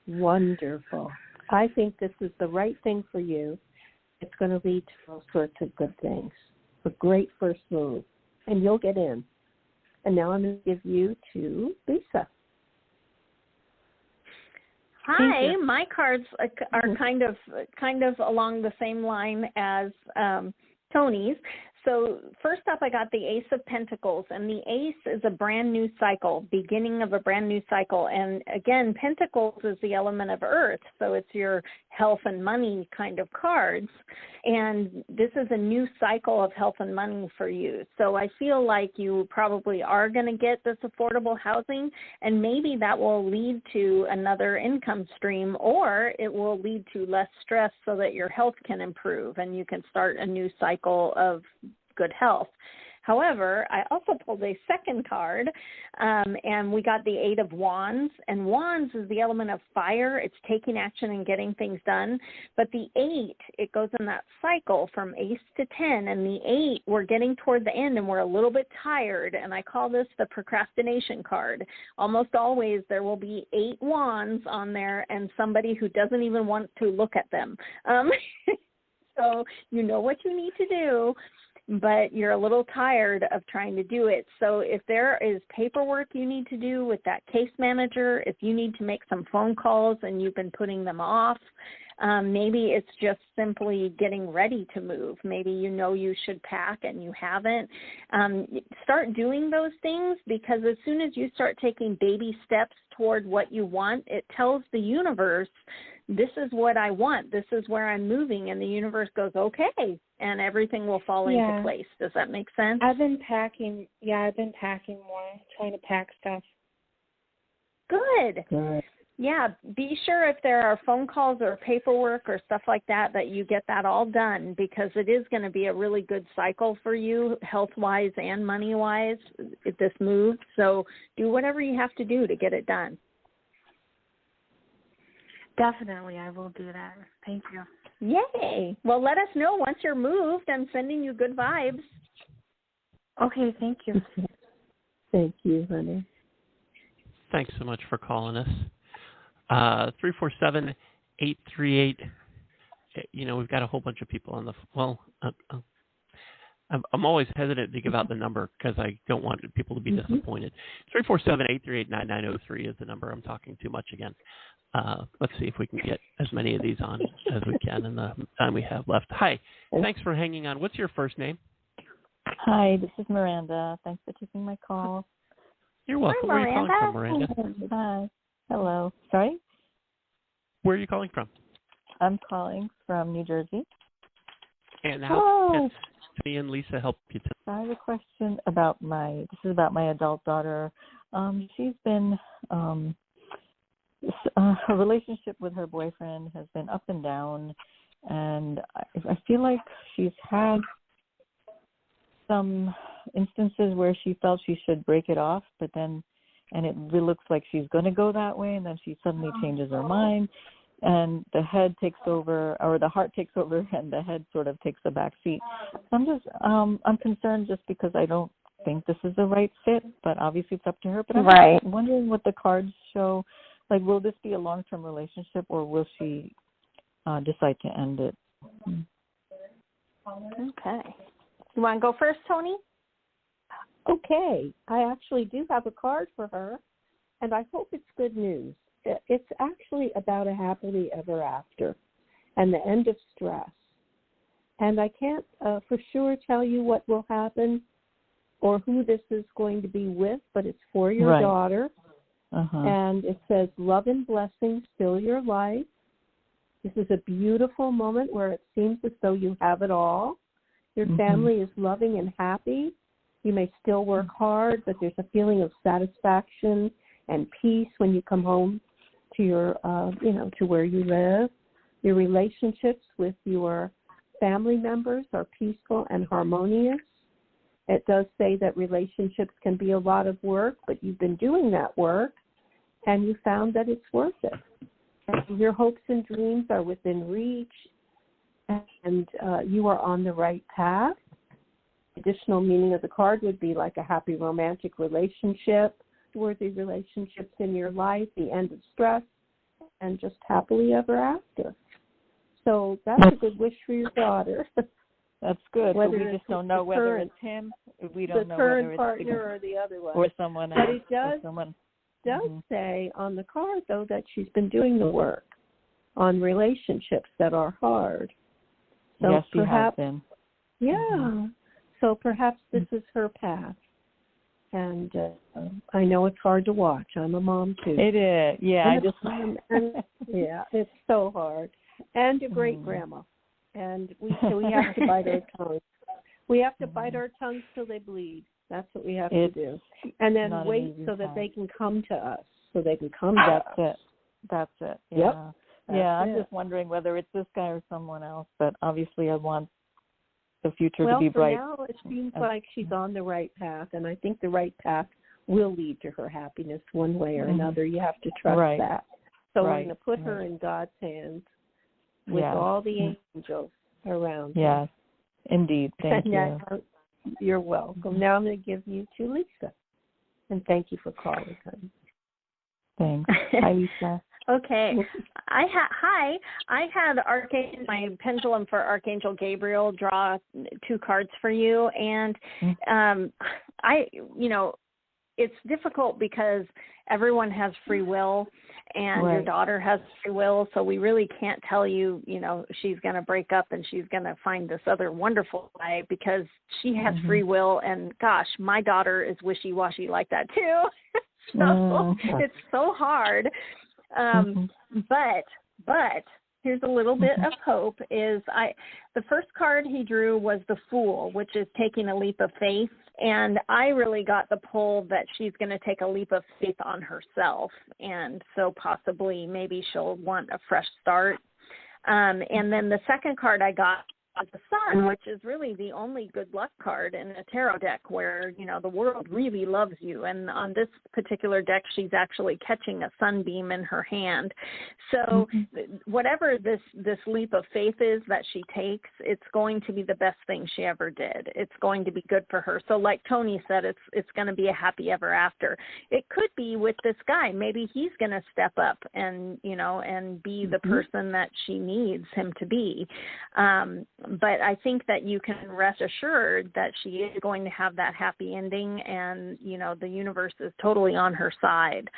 Wonderful. I think this is the right thing for you. It's going to lead to all sorts of good things. A great first move, and you'll get in. And now I'm going to give you to Lisa. Hi, my cards are kind of along the same line as Toni's. So first up, I got the Ace of Pentacles, and the Ace is a brand new cycle, beginning of a brand new cycle. And again, Pentacles is the element of Earth, so it's your health and money kind of cards. And this is a new cycle of health and money for you. So I feel like you probably are going to get this affordable housing, and maybe that will lead to another income stream, or it will lead to less stress so that your health can improve and you can start a new cycle of good health. However, I also pulled a second card, and we got the Eight of Wands. And Wands is the element of fire. It's taking action and getting things done. But the 8, it goes in that cycle from Ace to 10. And the 8, we're getting toward the end, and we're a little bit tired. And I call this the procrastination card. Almost always there will be 8 wands on there and somebody who doesn't even want to look at them. So you know what you need to do, but you're a little tired of trying to do it. So if there is paperwork you need to do with that case manager, if you need to make some phone calls and you've been putting them off, maybe it's just simply getting ready to move. Maybe you know you should pack and you haven't. Start doing those things, because as soon as you start taking baby steps toward what you want, it tells the universe, this is what I want. This is where I'm moving. And the universe goes, okay, and everything will fall into place. Does that make sense? I've been packing. Yeah, I've been packing more, trying to pack stuff. Good. Yeah, be sure if there are phone calls or paperwork or stuff like that, that you get that all done, because it is going to be a really good cycle for you, health-wise and money-wise, this move. So do whatever you have to do to get it done. Definitely, I will do that. Thank you. Yay. Well, let us know once you're moved. I'm sending you good vibes. Okay, thank you. Thank you, honey. Thanks so much for calling us. 347-838. We've got a whole bunch of people on the. I'm always hesitant to give out the number because I don't want people to be disappointed. 347-838-9903 is the number. I'm talking too much again. Let's see if we can get as many of these on as we can in the time we have left. Hi. Thanks for hanging on. What's your first name? Hi, this is Miranda. Thanks for taking my call. You're welcome. Hi, Where are you calling from, Miranda? Hi. Hello. Sorry? Where are you calling from? I'm calling from New Jersey. And how can me and Lisa help you today? I have a question about my adult daughter. She's been, her relationship with her boyfriend has been up and down, and I feel like she's had some instances where she felt she should break it off, but then, and it really looks like she's going to go that way, and then she suddenly changes her mind, and the head takes over, or the heart takes over, and the head sort of takes the back seat. So I'm concerned just because I don't think this is the right fit, but obviously it's up to her. But I'm wondering what the cards show. Like, will this be a long-term relationship, or will she decide to end it? Okay. You want to go first, Toni? Okay. I actually do have a card for her, and I hope it's good news. It's actually about a happily ever after and the end of stress. And I can't for sure tell you what will happen or who this is going to be with, but it's for your daughter. And it says, love and blessings fill your life. This is a beautiful moment where it seems as though you have it all. Your family is loving and happy. You may still work hard, but there's a feeling of satisfaction and peace when you come home to your, to where you live. Your relationships with your family members are peaceful and harmonious. It does say that relationships can be a lot of work, but you've been doing that work, and you found that it's worth it. And your hopes and dreams are within reach, and you are on the right path. Additional meaning of the card would be like a happy romantic relationship, worthy relationships in your life, the end of stress, and just happily ever after. So that's a good wish for your daughter. That's good. But we just don't know whether it's him. We don't know whether it's the current partner or the other one. Or someone else. But it does say on the card, though, that she's been doing the work on relationships that are hard. So yes, she perhaps, has been. Yeah. So perhaps this is her path. And I know it's hard to watch. I'm a mom, too. It is. Yeah, yeah, it's so hard. And a great-grandma. And we have to bite our tongues. We have to bite our tongues till they bleed. That's what we have to do. And then wait so that they can come to us. So they can come to us. That's it. Yeah. Yep. I'm just wondering whether it's this guy or someone else. But obviously I want the future to be bright. Well, for now it seems like she's on the right path. And I think the right path will lead to her happiness one way or another. You have to trust that. So we're going to put her in God's hands with all the angels around her. Yes, indeed. Thank you. You're welcome. Now I'm going to give you to Lisa. And thank you for calling, honey. Thanks. Hi, Lisa. Okay. I had my pendulum for Archangel Gabriel draw 2 cards for you. And it's difficult because everyone has free will, and your daughter has free will, so we really can't tell you, she's going to break up and she's going to find this other wonderful guy, because she has free will, and gosh, my daughter is wishy-washy like that too. So it's so hard. But here's a little bit of hope. The first card he drew was the Fool, which is taking a leap of faith. And I really got the pull that she's going to take a leap of faith on herself. And so possibly maybe she'll want a fresh start. And then the second card I got was the Sun, which is really the only good luck card in a tarot deck where, the world really loves you. And on this particular deck, she's actually catching a sunbeam in her hand. So whatever this leap of faith is that she takes, it's going to be the best thing she ever did. It's going to be good for her. So like Toni said, it's going to be a happy ever after. It could be with this guy. Maybe he's going to step up and, and be the person that she needs him to be. But I think that you can rest assured that she is going to have that happy ending, and, the universe is totally on her side.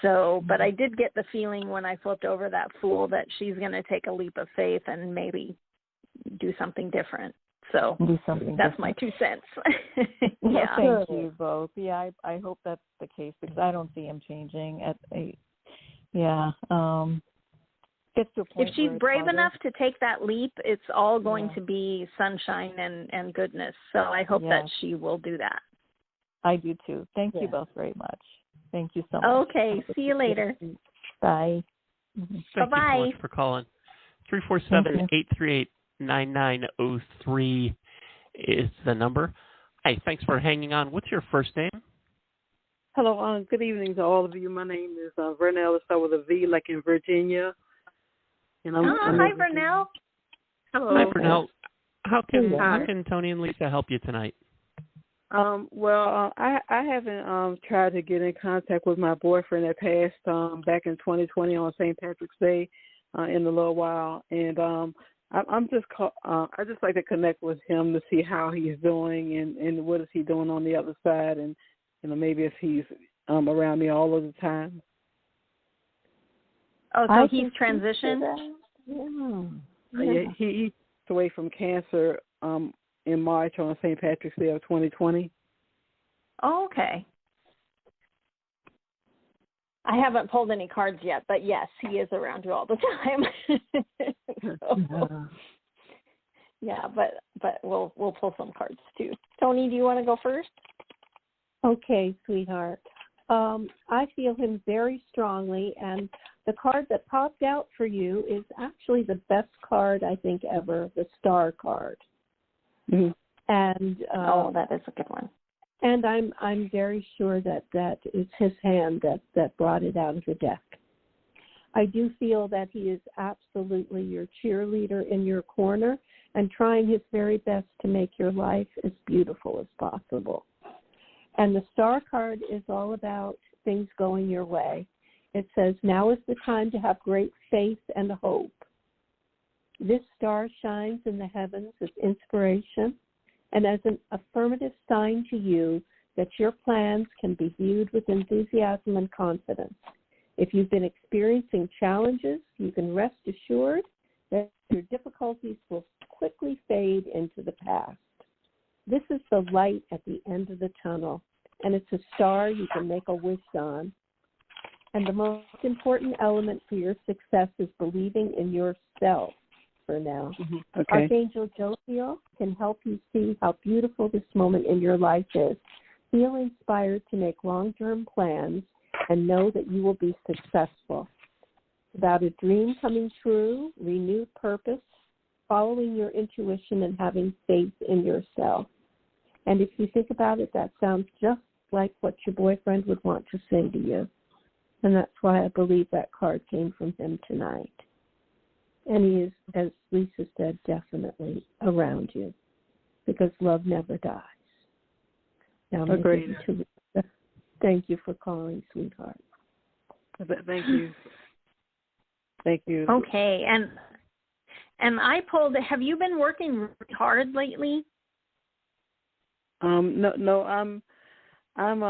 So, but I did get the feeling when I flipped over that Fool that she's going to take a leap of faith and maybe do something different. So that's my 2 cents. Well, thank you both. Yeah, I hope that's the case because I don't see him changing. Gets to a point if she's brave enough to take that leap, it's all going to be sunshine and goodness. So I hope that she will do that. I do too. Thank you both very much. Thank you so much. Okay, see you later. Bye. Thank you so much for calling. 347-838-9903 is the number. Hey, thanks for hanging on. What's your first name? Hello, good evening to all of you. My name is Vernell. It's start with a V, like in Virginia. And hi, Vernell. Hello. Hi, Vernell. How can Toni and Lisa help you tonight? I haven't tried to get in contact with my boyfriend that passed back in 2020 on St. Patrick's Day in a little while, and I just like to connect with him to see how he's doing and what is he doing on the other side, and maybe if he's around me all of the time. Oh, so he's transitioned? Yeah, he's away from cancer in March on St. Patrick's Day of 2020. Oh, okay. I haven't pulled any cards yet, but yes, he is around you all the time. But we'll pull some cards too. Toni, do you want to go first? Okay, sweetheart. I feel him very strongly, and the card that popped out for you is actually the best card I think ever, the Star card. Mm-hmm. And that is a good one. And I'm very sure that it's his hand that brought it out of the deck. I do feel that he is absolutely your cheerleader in your corner and trying his very best to make your life as beautiful as possible. And the Star card is all about things going your way. It says, now is the time to have great faith and hope. This star shines in the heavens as inspiration and as an affirmative sign to you that your plans can be viewed with enthusiasm and confidence. If you've been experiencing challenges, you can rest assured that your difficulties will quickly fade into the past. This is the light at the end of the tunnel, and it's a star you can make a wish on. And the most important element for your success is believing in yourself for now. Mm-hmm. Okay. Archangel Jophiel can help you see how beautiful this moment in your life is. Feel inspired to make long-term plans and know that you will be successful. It's about a dream coming true, renewed purpose, following your intuition, and having faith in yourself. And if you think about it, that sounds just like what your boyfriend would want to say to you. And that's why I believe that card came from him tonight. And he is, as Lisa said, definitely around you because love never dies. Now, agreed. Thank you for calling, sweetheart. Thank you. Thank you. Okay, and I pulled. Have you been working really hard lately? No. I'm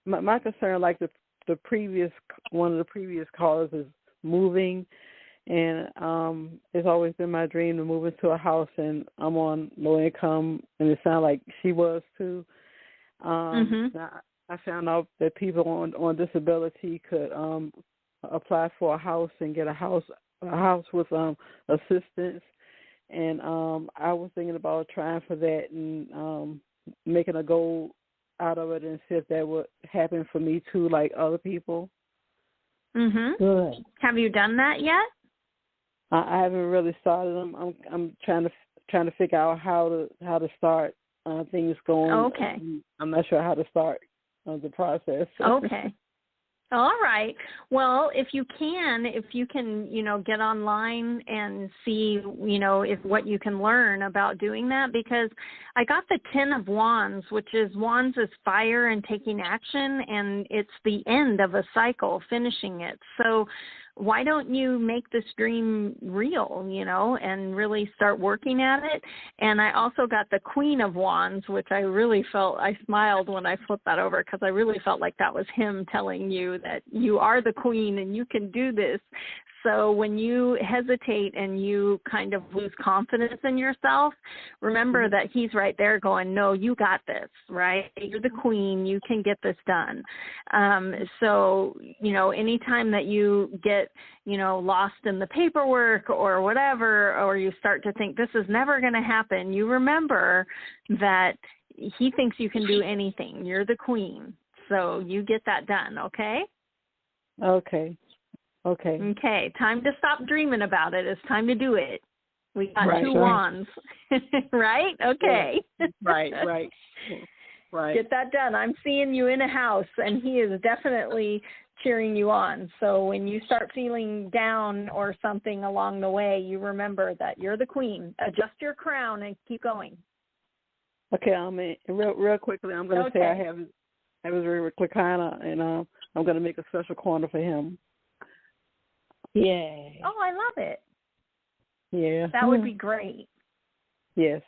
my concern, like the previous one of the previous callers, is moving, and it's always been my dream to move into a house, and I'm on low income, and it sounded like she was too. I found out that people on disability could apply for a house and get a house a house with assistance, and I was thinking about trying for that and making a goal out of it and see if that would happen for me too, like other people. Mhm. Good. Have you done that yet? I haven't really started. I'm trying to figure out how to start things going. Okay. I'm not sure how to start the process. Okay. All right. Well, if you can, get online and see, if what you can learn about doing that, because I got the 10 of Wands, which is Wands is fire and taking action, and it's the end of a cycle, finishing it. So why don't you make this dream real, and really start working at it? And I also got the Queen of Wands, which I really felt, I smiled when I flipped that over because I really felt like that was him telling you that you are the queen and you can do this. So when you hesitate and you kind of lose confidence in yourself, remember that he's right there going, no, you got this, right? You're the queen. You can get this done. So, anytime that you get, lost in the paperwork or whatever, or you start to think this is never going to happen, you remember that he thinks you can do anything. You're the queen. So you get that done, okay? Okay. Okay, time to stop dreaming about it. It's time to do it. We got Right, two wands, right? Okay. Right. Get that done. I'm seeing you in a house, and he is definitely cheering you on. So when you start feeling down or something along the way, you remember that you're the queen. Adjust your crown and keep going. Okay, real quickly, I'm going to say I have his recliner, and I'm going to make a special corner for him. Yay. Oh, I love it. Yeah. That would be great. Yes.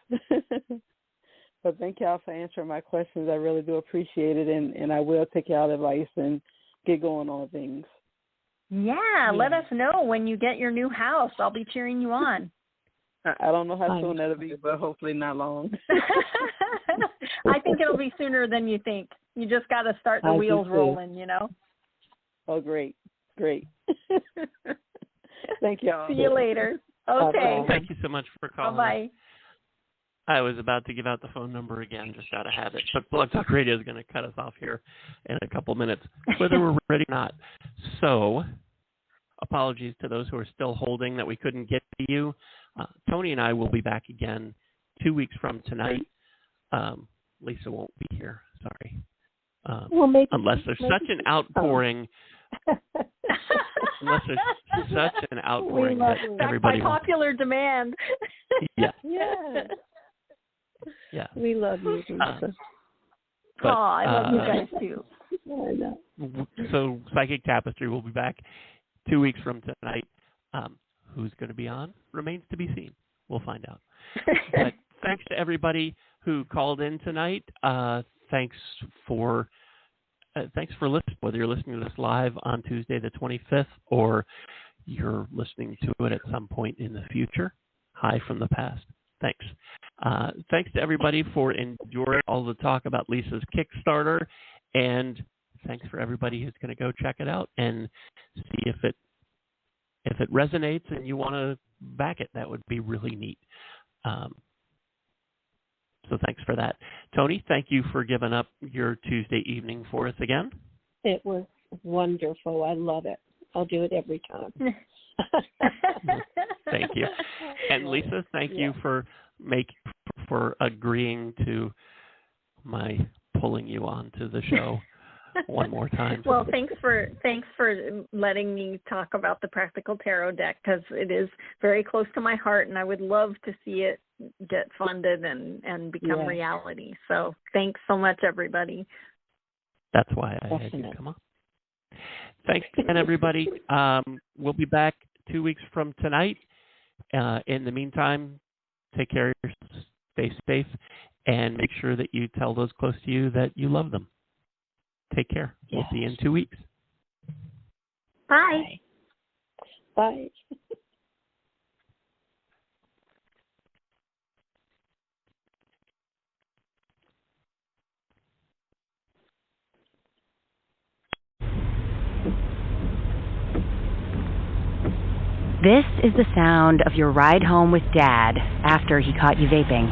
But thank y'all for answering my questions. I really do appreciate it, and I will take y'all advice and get going on things. Yeah, let us know when you get your new house. I'll be cheering you on. I don't know how soon that'll be, but hopefully not long. I think it'll be sooner than you think. You just got to start the wheels rolling, Oh, great. Thank y'all. See you later. Okay. Bye-bye. Thank you so much for calling. Bye-bye. I was about to give out the phone number again, just out of habit, but Blog Talk Radio is going to cut us off here in a couple minutes, whether we're ready or not. So, apologies to those who are still holding that we couldn't get to you. Toni and I will be back again 2 weeks from tonight. Lisa won't be here. Sorry. Unless there's such an outpouring. Unless there's such an outpouring that everybody by popular demand. Yeah. Yeah. We love you, Lisa. I love you guys too. I know. So Psychic Tapestry will be back 2 weeks from tonight. Who's going to be on remains to be seen. We'll find out. But thanks to everybody who called in tonight. Thanks for listening, whether you're listening to this live on Tuesday the 25th or you're listening to it at some point in the future. Hi from the past. Thanks. Thanks to everybody for enduring all the talk about Lisa's Kickstarter, and thanks for everybody who's going to go check it out and see if it resonates and you want to back it. That would be really neat. So thanks for that. Toni, thank you for giving up your Tuesday evening for us again. It was wonderful. I love it. I'll do it every time. Thank you. And Lisa, thank you for agreeing to my pulling you onto the show one more time. Well, thanks for letting me talk about the Practical Tarot deck, because it is very close to my heart, and I would love to see it get funded and become reality. So thanks so much, everybody. That's why I had you come on. Thanks again, everybody. We'll be back 2 weeks from tonight. In the meantime, take care of yourselves, stay safe, and make sure that you tell those close to you that you love them. Take care. We'll see you in 2 weeks. Bye. Bye. This is the sound of your ride home with Dad after he caught you vaping.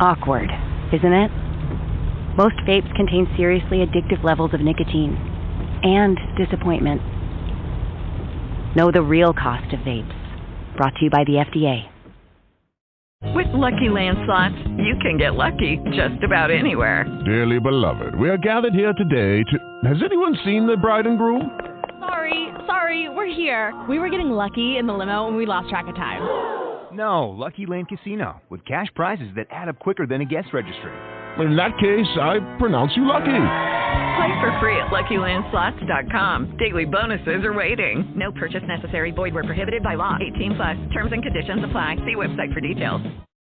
Awkward, isn't it? Most vapes contain seriously addictive levels of nicotine and disappointment. Know the real cost of vapes. Brought to you by the FDA. With Lucky Land Slots, you can get lucky just about anywhere. Dearly beloved, we are gathered here today to... Has anyone seen the bride and groom? Sorry, we're here. We were getting lucky in the limo and we lost track of time. No, Lucky Land Casino, with cash prizes that add up quicker than a guest registry. In that case, I pronounce you lucky. Play for free at LuckyLandSlots.com. Daily bonuses are waiting. No purchase necessary. Void where prohibited by law. 18+. Terms and conditions apply. See website for details.